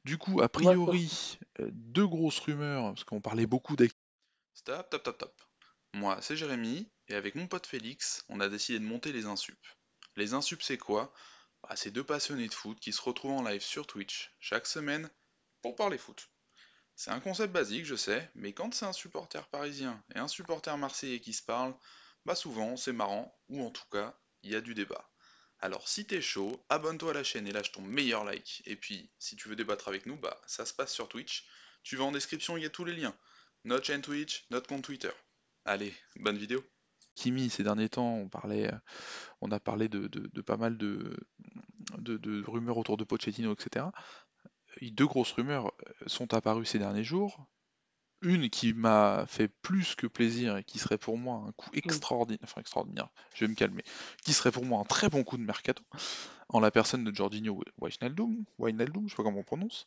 Du coup, a Moi, priori, deux grosses rumeurs, parce qu'on parlait beaucoup d'actu. Stop, top, top, top. Moi, c'est Jérémy, et avec mon pote Félix, on a décidé de monter les Insup. Les Insup, c'est quoi? Bah, c'est deux passionnés de foot qui se retrouvent en live sur Twitch chaque semaine pour parler foot. C'est un concept basique, je sais, mais quand c'est un supporter parisien et un supporter marseillais qui se parlent, bah souvent c'est marrant, ou en tout cas, il y a du débat. Alors si t'es chaud, abonne-toi à la chaîne et lâche ton meilleur like. Et puis, si tu veux débattre avec nous, bah ça se passe sur Twitch. Tu vas en description, il y a tous les liens. Notre chaîne Twitch, notre compte Twitter. Allez, bonne vidéo. Kimi, ces derniers temps, on a parlé de pas mal de rumeurs autour de Pochettino, etc. Deux grosses rumeurs sont apparues ces derniers jours. Une qui m'a fait plus que plaisir et qui serait pour moi un coup extraordinaire, je vais me calmer, qui serait pour moi un très bon coup de mercato, en la personne de Jorginho Wijnaldum, je sais pas comment on prononce,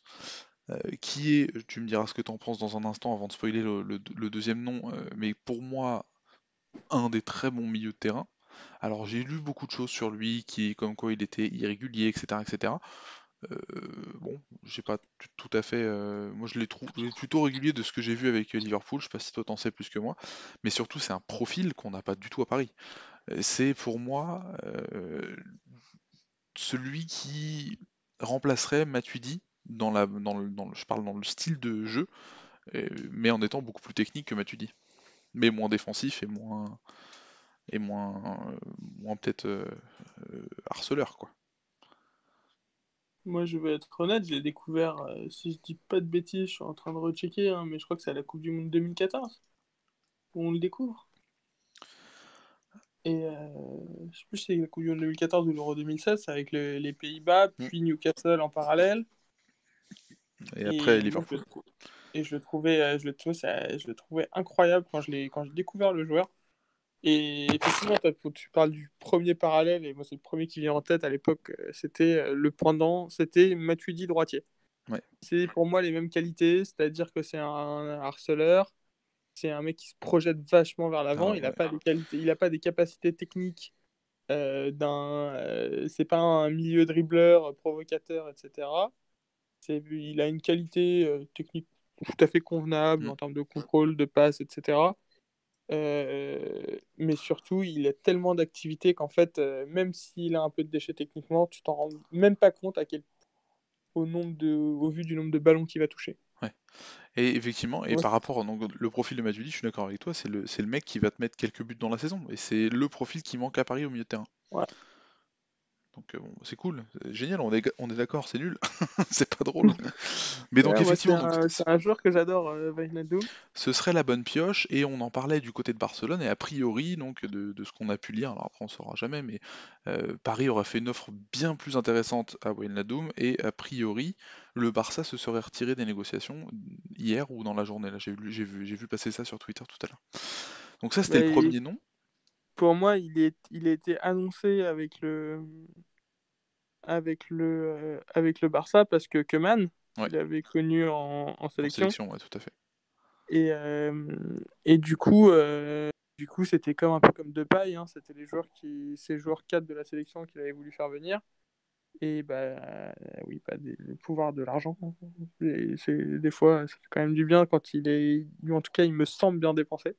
qui est, tu me diras ce que tu en penses dans un instant avant de spoiler le deuxième nom, mais pour moi un des très bons milieux de terrain. Alors j'ai lu beaucoup de choses sur lui, qui comme quoi il était irrégulier, etc., etc. Bon, j'ai pas tout à fait. Moi, je les trouve plutôt régulier de ce que j'ai vu avec Liverpool. Je sais pas si toi t'en sais plus que moi, mais surtout c'est un profil qu'on n'a pas du tout à Paris. C'est pour moi celui qui remplacerait Matuidi je parle dans le style de jeu, mais en étant beaucoup plus technique que Matuidi, mais moins défensif et moins peut-être harceleur quoi. moi, je vais être honnête, je l'ai découvert, si je dis pas de bêtises, je suis en train de rechecker, hein, mais je crois que c'est à la Coupe du Monde 2014 où on le découvre. Et je sais plus si c'est la Coupe du Monde 2014 ou l'Euro 2016, c'est avec les Pays-Bas, Mm. puis Newcastle en parallèle. Et après Et moi, Liverpool. je le trouvais, je le trouvais incroyable quand j'ai découvert le joueur. Et effectivement, tu parles du premier parallèle, et moi, c'est le premier qui vient en tête à l'époque. C'était le pendant, c'était Matuidi droitier. Ouais. C'est pour moi les mêmes qualités, c'est-à-dire que c'est un harceleur, c'est un mec qui se projette vachement vers l'avant, Ah il n'a ouais. pas des qualités, il a pas des capacités techniques c'est pas un milieu dribbleur, provocateur, etc. Il a une qualité technique tout à fait convenable Mm. en termes de contrôle, de passe, etc. Mais surtout, il a tellement d'activités qu'en fait, même s'il a un peu de déchets techniquement, tu t'en rends même pas compte au vu du nombre de ballons qu'il va toucher. Ouais. Et effectivement, et Ouais, par rapport donc, le profil de Matuidi, je suis d'accord avec toi, c'est le mec qui va te mettre quelques buts dans la saison. Et c'est le profil qui manque à Paris au milieu de terrain. ouais. Donc bon, c'est cool, c'est génial, on est d'accord, c'est nul, c'est pas drôle. Mais donc Ouais, moi, effectivement, donc, c'est un joueur que j'adore, Wijnaldum. ce serait la bonne pioche, et on en parlait du côté de Barcelone, et a priori, donc de ce qu'on a pu lire, alors après on saura jamais, mais Paris aurait fait une offre bien plus intéressante à Wijnaldum, et a priori, le Barça se serait retiré des négociations hier ou dans la journée, là j'ai vu passer ça sur Twitter tout à l'heure. Donc ça c'était le Mais premier nom. pour moi, il a été annoncé avec le Barça parce que Koeman, Ouais, qu'il avait connu en en sélection, sélection, ouais, tout à fait. et, du coup, c'était comme un peu comme Depay, hein, c'était ces joueurs cadres de la sélection qu'il avait voulu faire venir. Et bah oui, bah, le pouvoir de l'argent, hein. Des fois, ça fait quand même du bien quand en tout cas, il me semble bien dépensé.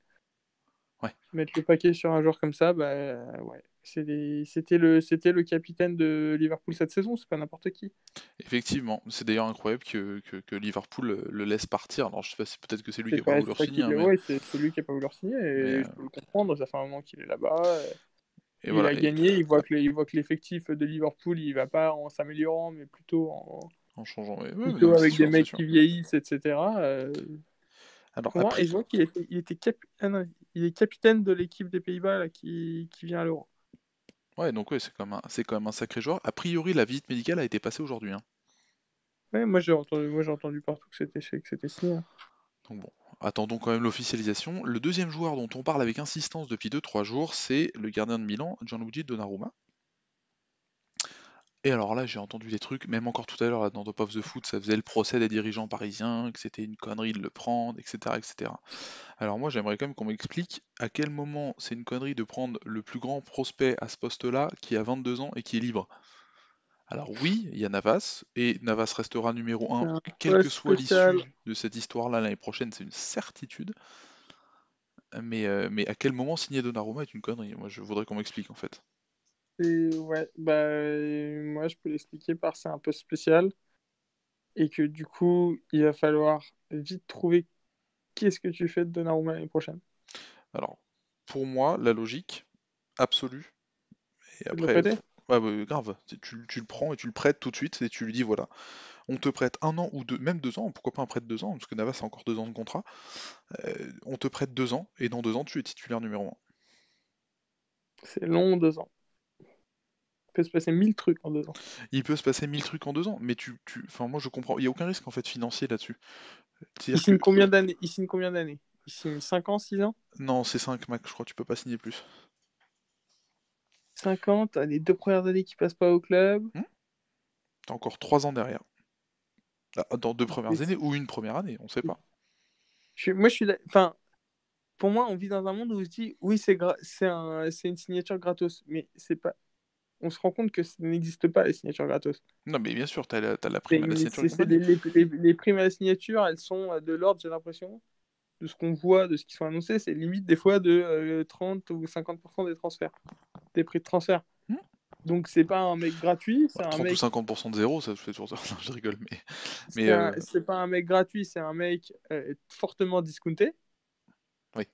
Ouais. Mettre le paquet sur un joueur comme ça, bah ouais. C'était le capitaine de Liverpool cette saison, c'est pas n'importe qui. Effectivement, c'est d'ailleurs incroyable que Liverpool le laisse partir. Alors je sais pas si peut-être que c'est lui qui a pas voulu C'est pas signer, qu'il hein, ouais, c'est lui qui a pas voulu signer mais, et je peux le comprendre, ça fait un moment qu'il est là-bas. et Il voilà, a gagné, il voit que l'effectif de Liverpool, il va pas en s'améliorant, mais en changeant. Ouais, mais non, plutôt mais c'est avec des sûr, c'est mecs sûr. qui vieillissent, etc. Alors Comment? Et après, je vois ah non, il est capitaine de l'équipe des Pays-Bas là, qui vient à l'Euro. ouais, donc ouais, c'est quand même un sacré joueur. A priori, la visite médicale a été passée aujourd'hui, hein. Ouais, moi j'ai entendu partout que c'était signé, hein. Donc bon, attendons quand même l'officialisation. Le deuxième joueur dont on parle avec insistance depuis 2 3 jours, c'est le gardien de Milan, Gianluigi Donnarumma. Et alors là, j'ai entendu des trucs, même encore tout à l'heure, là, dans Top of the Foot, ça faisait le procès des dirigeants parisiens, que c'était une connerie de le prendre, etc., etc. Alors moi, j'aimerais quand même qu'on m'explique à quel moment c'est une connerie de prendre le plus grand prospect à ce poste-là, qui a 22 ans et qui est libre. Alors oui, il y a Navas, et Navas restera numéro C'est 1, un quelle peu que soit spécial. l'issue de cette histoire-là l'année prochaine, c'est une certitude. Mais à quel moment signer Donnarumma est une connerie? Moi, je voudrais qu'on m'explique en fait. Et ouais, bah, moi je peux l'expliquer par c'est un peu spécial et que du coup, il va falloir vite trouver qu'est-ce que tu fais de Donnarumma l'année prochaine. Alors, pour moi, la logique absolue, et C'est de le après, prêter? ouais, ouais, grave, tu le prends et tu le prêtes tout de suite, et tu lui dis voilà, on te prête 1 an ou deux, même 2 ans, pourquoi pas un prêt de 2 ans, parce que Navas a encore 2 ans de contrat, on te prête 2 ans, et dans 2 ans, tu es titulaire numéro 1. C'est long, 2 ans. Il peut se passer 1000 trucs en 2 ans. Il peut se passer 1000 trucs en 2 ans, mais enfin, moi je comprends, il n'y a aucun risque en fait financier là-dessus. Il C'est-à-dire que, signe combien d'années? Il signe combien d'années? Il signe 5 ans, 6 ans? non, c'est 5 max, je crois, tu peux pas signer plus. 5 ans, t'as les 2 premières années qui passent pas au club. Hmm. T'as encore 3 ans derrière. Ah, dans 2 premières Et années, ou une première année, on sait pas. moi, je suis enfin, pour moi, on vit dans un monde où on se dit, oui, c'est une signature gratos, mais c'est pas. On se rend compte que ça n'existe pas les signatures gratos. Non, mais bien sûr, t'as la prime à la signature et C'est compagnie. les primes à la signature, elles sont de l'ordre, j'ai l'impression, de ce qu'on voit, de ce qui sont annoncés, c'est limite des fois de 30 ou 50% des transferts, des prix de transfert. Hmm. Donc c'est pas un mec gratuit, Bah, c'est un 30 ou mec, 50% de zéro, ça fait toujours ça. Non, je rigole, mais c'est pas un mec gratuit, c'est un mec fortement discounté, oui.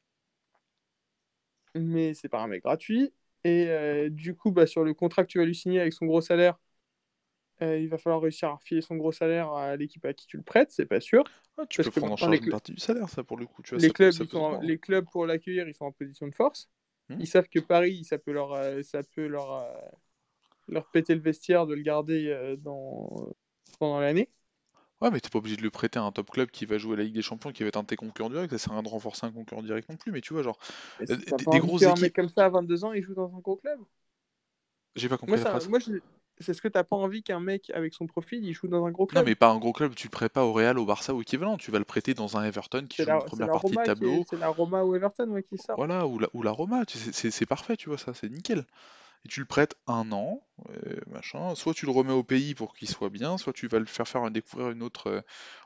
mais c'est pas un mec gratuit. Et du coup, bah, sur le contrat que tu vas lui signer avec son gros salaire, il va falloir réussir à refiler son gros salaire à l'équipe à qui tu le prêtes, c'est pas sûr. Ah, tu Parce peux que prendre en maintenant, charge une partie du salaire, ça, pour le coup, tu vois, les clubs, ça peut se voir. les clubs pour l'accueillir, ils sont en position de force. Hmm. Ils savent que Paris, ça peut leur péter le vestiaire de le garder pendant l'année. Ouais, mais t'es pas obligé de le prêter à un top club qui va jouer la Ligue des Champions, qui va être un de tes concurrents directs, ça sert à rien de renforcer un concurrent direct non plus, mais tu vois, genre, Et t'as pas des envie grosses qu'un mec équipes. comme ça, à 22 ans, il joue dans un gros club? J'ai pas Moi, compris la phrase. c'est ce que t'as pas envie qu'un mec avec son profil, il joue dans un gros Non, club. mais pas un gros club, tu le prêtes pas au Real, au Barça ou équivalent, tu vas le prêter dans un Everton qui joue une première partie de tableau, C'est la Roma ou Everton ouais, qui sort. voilà, ou la Roma, c'est parfait, tu vois, ça, c'est nickel. Et tu le prêtes 1 an, machin, soit tu le remets au pays pour qu'il soit bien, soit tu vas le faire découvrir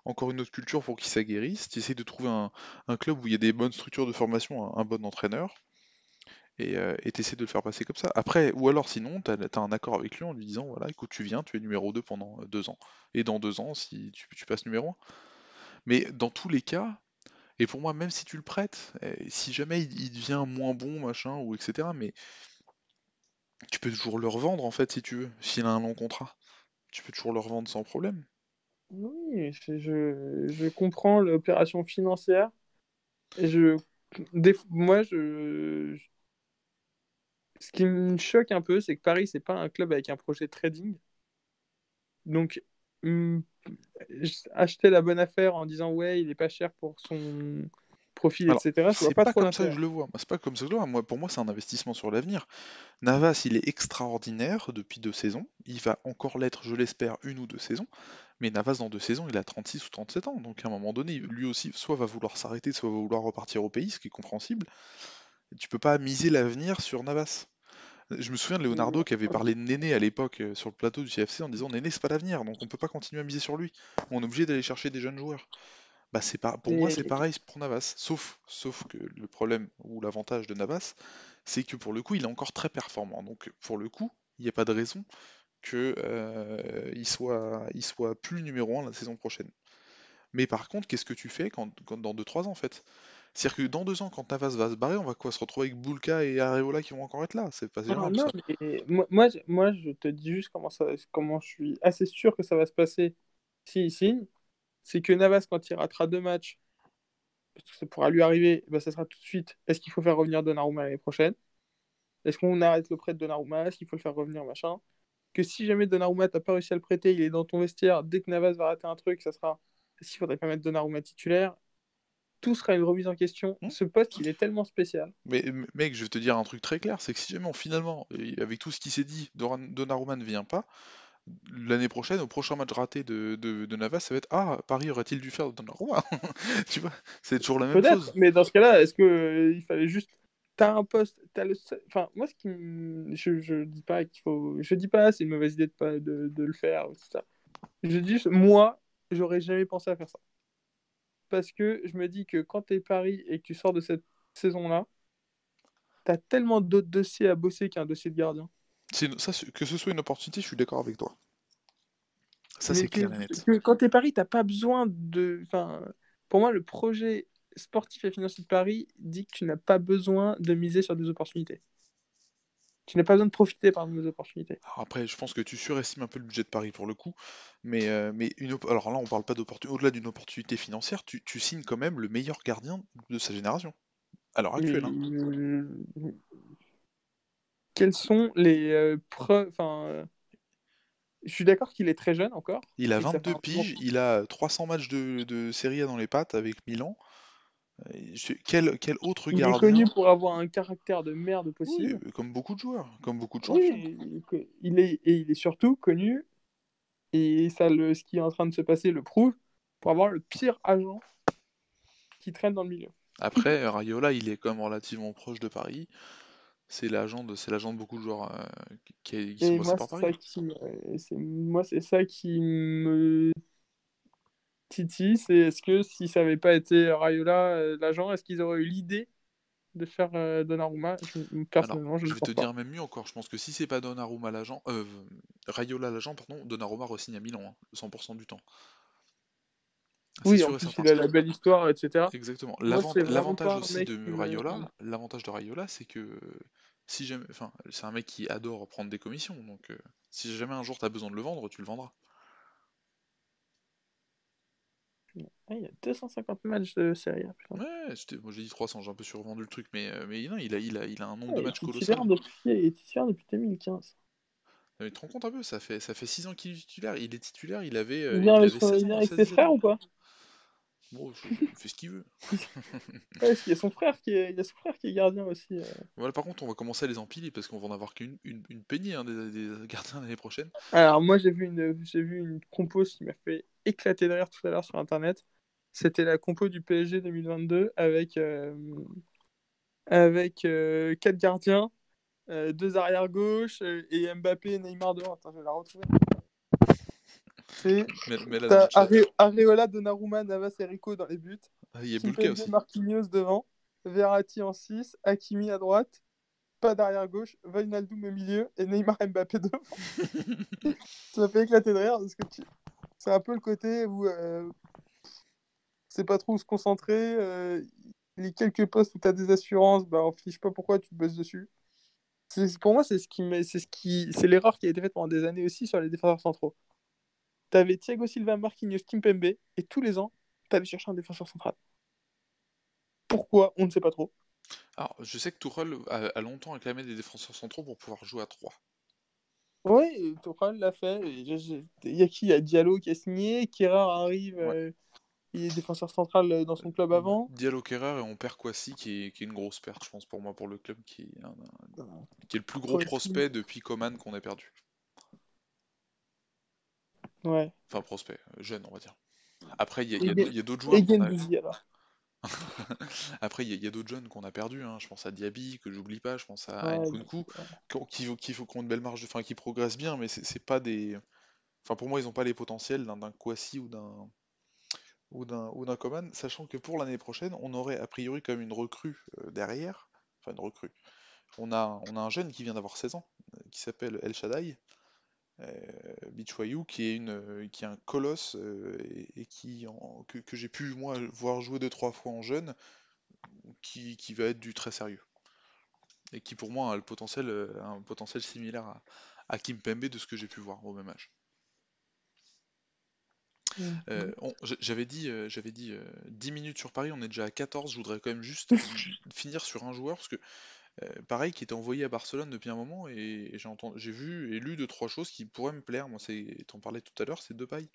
encore une autre culture pour qu'il s'aguerrisse, tu essaies de trouver un club où il y a des bonnes structures de formation, un bon entraîneur, et t'essaies de le faire passer comme ça. Après, ou alors sinon, t'as un accord avec lui en lui disant, voilà, écoute, tu viens, tu es numéro 2 pendant 2 ans. Et dans 2 ans, si tu passes numéro 1. Mais dans tous les cas, et pour moi, même si tu le prêtes, si jamais il devient moins bon, machin, ou etc., mais tu peux toujours le revendre en fait si tu veux, s'il a un long contrat. Tu peux toujours le revendre sans problème. Oui, je comprends l'opération financière. Et moi, ce qui me choque un peu, c'est que Paris, c'est pas un club avec un projet de trading. Donc, hum, acheter la bonne affaire en disant ouais, il est pas cher pour son profil, Alors, etc. Je vois c'est pas pas trop comme ça que l'intérêt. je le vois. Moi, c'est pas comme ça que je le vois. Pour moi, c'est un investissement sur l'avenir. Navas, il est extraordinaire depuis 2 saisons. Il va encore l'être, je l'espère, 1 ou 2 saisons. Mais Navas, dans 2 saisons, il a 36 ou 37 ans. Donc, à un moment donné, lui aussi, soit va vouloir s'arrêter, soit va vouloir repartir au pays, ce qui est compréhensible. Tu peux pas miser l'avenir sur Navas. Je me souviens de Leonardo qui avait parlé de Néné à l'époque sur le plateau du CFC en disant Néné, c'est pas l'avenir, donc on peut pas continuer à miser sur lui. On est obligé d'aller chercher des jeunes joueurs. Bah c'est pas, pour moi Mais c'est pareil pour Navas, sauf que le problème ou l'avantage de Navas, c'est que pour le coup il est encore très performant. Donc pour le coup, il n'y a pas de raison que il soit plus numéro 1 la saison prochaine. Mais par contre, qu'est-ce que tu fais quand dans 2 3 ans en fait? C'est-à-dire que dans 2 ans, quand Navas va se barrer, on va quoi se retrouver avec Bulka et Areola qui vont encore être là? C'est pas non, gérable non, ça. mais moi, je te dis juste comment je suis assez sûr que ça va se passer s'il signe. C'est que Navas, quand il ratera 2 matchs, parce que ça pourra lui arriver, bah, ça sera tout de suite. Est-ce qu'il faut faire revenir Donnarumma l'année prochaine? Est-ce qu'on arrête le prêt de Donnarumma? Est-ce qu'il faut le faire revenir, machin? Que si jamais Donnarumma, t'as pas réussi à le prêter, il est dans ton vestiaire, dès que Navas va rater un truc, ça sera est-ce qu'il faudrait pas mettre Donnarumma titulaire? Tout sera une remise en question. Hmm. Ce poste, il est tellement spécial. Mais mec, je vais te dire un truc très clair, c'est que si jamais finalement, avec tout ce qui s'est dit, Donnarumma ne vient pas, l'année prochaine, au prochain match raté de Navas, ça va être ah, Paris aurait-il dû faire Donnarumma? Tu vois, c'est toujours la même Peut-être, chose. mais dans ce cas-là, est-ce que il fallait juste t'as un poste, t'as le seul... Enfin, moi, je dis pas qu'il faut... Je dis pas c'est une mauvaise idée de le faire, ou tout ça. Je dis juste, moi, j'aurais jamais pensé à faire ça. Parce que je me dis que quand t'es Paris et que tu sors de cette saison-là, t'as tellement d'autres dossiers à bosser qu'un dossier de gardien. Que ce soit une opportunité, je suis d'accord avec toi. Ça, Mais c'est clair et net. que quand t'es Paris, t'as pas besoin de... Enfin, pour moi, le projet sportif et financier de Paris dit que tu n'as pas besoin de miser sur des opportunités. Tu n'as pas besoin de profiter, par des opportunités. Alors après, je pense que tu surestimes un peu le budget de Paris pour le coup, mais alors là, on parle pas d'opportunité. Au-delà d'une opportunité financière, tu signes quand même le meilleur gardien de sa génération, à l'heure Mais actuelle, hein. quelles sont les preuves... Enfin, je suis d'accord qu'il est très jeune encore, Il a et que ça fait 22 un moment. piges, il a 300 matchs de Serie A dans les pattes avec Milan. Quel autre Il est connu gardien? pour avoir un caractère de merde Oui, possible. comme beaucoup de joueurs, comme beaucoup de Oui, champions. et il est surtout connu, et ce qui est en train de se passer le prouve, pour avoir le pire agent qui traîne dans le milieu. Après, Raiola, il est quand même relativement proche de Paris. C'est l'agent de beaucoup de joueurs qui sont Et passés moi, par c'est Paris. ça c'est ça qui me titille, c'est est-ce que si ça n'avait pas été Raiola, l'agent, est-ce qu'ils auraient eu l'idée de faire Donnarumma? Alors, Personnellement, je ne je vais te pense pas. dire même mieux encore, je pense que si c'est pas Donnarumma l'agent, Raiola l'agent, pardon, Donnarumma re-signe à Milan, hein, 100% du temps. C'est Oui, en sûr et plus, certain. il a la belle histoire, etc. Exactement. Moi, c'est vraiment L'avantage pas un aussi mec qui de me... Raiola, c'est que si jamais, enfin, c'est un mec qui adore prendre des commissions, donc si jamais un jour t'as besoin de le vendre, tu le vendras. Ah, il y a 250 matchs de Serie A, putain. Ouais, moi j'ai dit 300, j'ai un peu survendu le truc, mais non, il a un nombre Ouais, de matchs colossal. il est titulaire depuis 2015. Tu te rends compte un peu, ça fait 6 ans qu'il est titulaire. Il est titulaire, il avait, Il vient il avec, avait 16 il vient ans, avec ses 16-17 frères ans. ou pas? Bon, il fait ce qu'il veut. Ouais, parce qu'il y a son frère il y a son frère qui est gardien aussi. Voilà, par contre, on va commencer à les empiler parce qu'on va en avoir qu'une peignée, hein, des gardiens l'année prochaine. Alors moi j'ai vu une compo qui m'a fait éclater de rire tout à l'heure sur internet. C'était la compo du PSG 2022 avec 4 gardiens, 2 arrières gauche et Mbappé et Neymar devant. Attends, je vais la retrouver. C'est Mets-la dans le t'as chat. Areola, Donnarumma, Navas et Rico dans les buts. Ah, il y a Bulka Kimpembe, aussi. Marquinhos devant. Verratti en 6, Hakimi à droite. Pas d'arrière gauche, Wijnaldum au milieu et Neymar Mbappé devant. Ça m'a fait éclater de rire parce que c'est un peu le côté où c'est pas trop où se concentrer. Les quelques postes où tu as des assurances, bah, on fiche pas pourquoi tu te bosses dessus. Pour moi, c'est l'erreur qui a été faite pendant des années aussi sur les défenseurs centraux. Tu avais Thiago Silva, Marquinhos, Kimpembe et tous les ans, tu allais chercher un défenseur central. Pourquoi? On ne sait pas trop. Alors, je sais que Tourelle a longtemps réclamé des défenseurs centraux pour pouvoir jouer à 3. Oui, Tuchel l'a fait. Il y a qui? Il y a Diallo qui a signé. Kerr arrive. Ouais. Il est défenseur central dans son club avant. Diallo Kerrer et on perd Kwasi qui est une grosse perte, je pense, pour moi, pour le club, qui est le plus gros Quoi aussi. prospect depuis Coman qu'on a perdu. Ouais. Enfin, prospect, jeune, on va dire. Après, il y a d'autres joueurs Et qu'on a. Gendouzi alors. Après, il y a d'autres jeunes qu'on a perdus, hein. Je pense à Diaby, que j'oublie pas, je pense à Ouais, Nkunku, qui ont une belle marge enfin, qui progressent bien, mais c'est pas des. Enfin, pour moi, ils n'ont pas les potentiels d'un Kouassi ou d'un Coman, sachant que pour l'année prochaine, on aurait a priori comme une recrue derrière. Enfin, une recrue. On a un jeune qui vient d'avoir 16 ans, qui s'appelle El Shaddai, Bichwayou, qui est un colosse et que j'ai pu moi voir jouer 2-3 fois en jeune, qui va être du très sérieux. Et qui pour moi a un potentiel similaire à Kimpembe de ce que j'ai pu voir au même âge. Mhm. J'avais dit 10 minutes sur Paris, on est déjà à 14. Je voudrais quand même juste finir sur un joueur, parce que pareil, qui était envoyé à Barcelone depuis un moment, et j'ai vu et lu 2-3 choses qui pourraient me plaire. Moi, t'en parlais tout à l'heure, c'est Depay.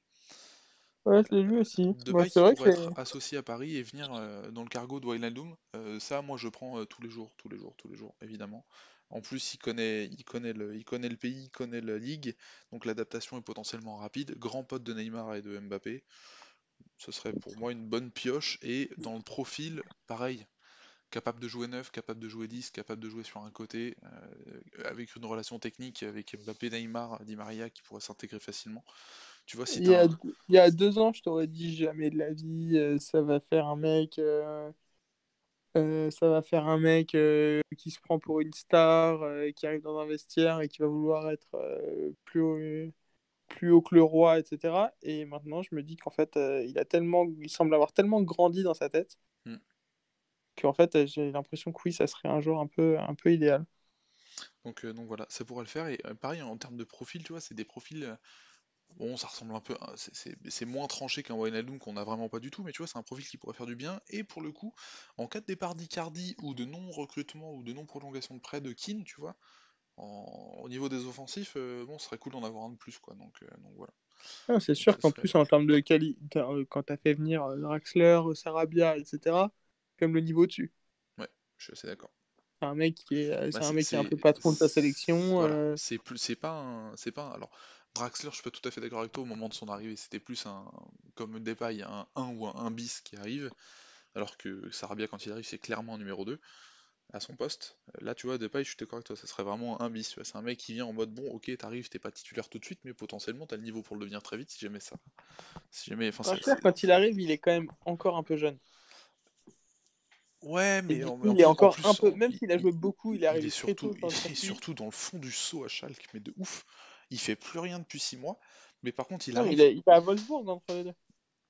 Ouais, je l'ai vu aussi. Bah, Depay c'est qui vrai pourrait que être associé à Paris et venir dans le cargo de Wijnaldum. Ça, moi, je prends tous les jours, tous les jours, tous les jours, évidemment. En plus, il connaît le pays, il connaît la ligue, donc l'adaptation est potentiellement rapide. Grand pote de Neymar et de Mbappé, ce serait pour moi une bonne pioche. Et dans le profil, pareil. capable de jouer 9, capable de jouer 10, capable de jouer sur un côté, avec une relation technique avec Mbappé, Neymar, Di Maria qui pourrait s'intégrer facilement. Tu vois, si Il y a, t'as un... il y a 2 ans, je t'aurais dit jamais de la vie, ça va faire un mec. Ça va faire un mec qui se prend pour une star, qui arrive dans un vestiaire et qui va vouloir être plus haut que le roi, etc. Et maintenant, je me dis qu'en fait, il semble avoir tellement grandi dans sa tête Hmm. qu'en fait, j'ai l'impression que oui, ça serait un jour un peu idéal. Donc voilà, ça pourrait le faire. Et pareil, en termes de profil, tu vois, c'est des profils. Bon, ça ressemble un peu. C'est moins tranché qu'un Wijnaldum qu'on a vraiment pas du tout, mais tu vois, c'est un profil qui pourrait faire du bien. Et pour le coup, en cas de départ d'Icardi ou de non-recrutement ou de non-prolongation de prêt de Keane, tu vois, au niveau des offensifs, bon, ce serait cool d'en avoir un de plus, quoi. Donc voilà. Ah, c'est Donc sûr ce qu'en serait. plus, en termes de qualité, quand tu as fait venir Draxler, Sarabia, etc., comme le niveau dessus. Ouais, je suis assez d'accord. Bah, C'est un mec qui est un peu patron de sa sélection. voilà, c'est plus, c'est pas alors Draxler, je suis pas tout à fait d'accord avec toi au moment de son arrivée, c'était plus un, comme Depay, un ou un bis qui arrive, alors que Sarabia quand il arrive, c'est clairement un numéro 2 à son poste. Là, tu vois, Depay, je suis d'accord avec toi, ça serait vraiment un bis, tu vois, c'est un mec qui vient en mode bon, ok, t'arrives, t'es pas titulaire tout de suite, mais potentiellement t'as le niveau pour le devenir très vite si jamais ça. Si jamais, enfin, Draxler, quand il arrive, il est quand même encore un peu jeune. ouais, Et mais du mais coup, il est en encore un plus, peu, même s'il a joué beaucoup, il est il est arrivé très surtout, tôt il dans le est circuit. surtout dans le fond du seau à Schalke, mais de ouf. Il fait plus rien depuis 6 mois, mais par contre, il Non, mais arrive. il est à Wolfsburg entre les deux.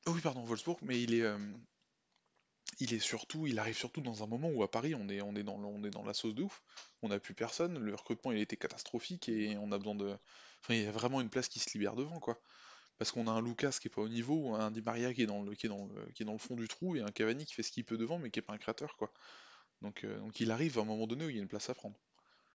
Oh oui, pardon, Wolfsburg, mais il est surtout, il arrive surtout dans un moment où à Paris, on est dans la sauce de ouf. On n'a plus personne, le recrutement il était catastrophique et on a besoin de. Enfin, il y a vraiment une place qui se libère devant, quoi. Parce qu'on a un Lucas qui est pas au niveau, un Di Maria qui est dans le fond du trou et un Cavani qui fait ce qu'il peut devant, mais qui est pas un créateur, quoi. Donc il arrive à un moment donné où il y a une place à prendre.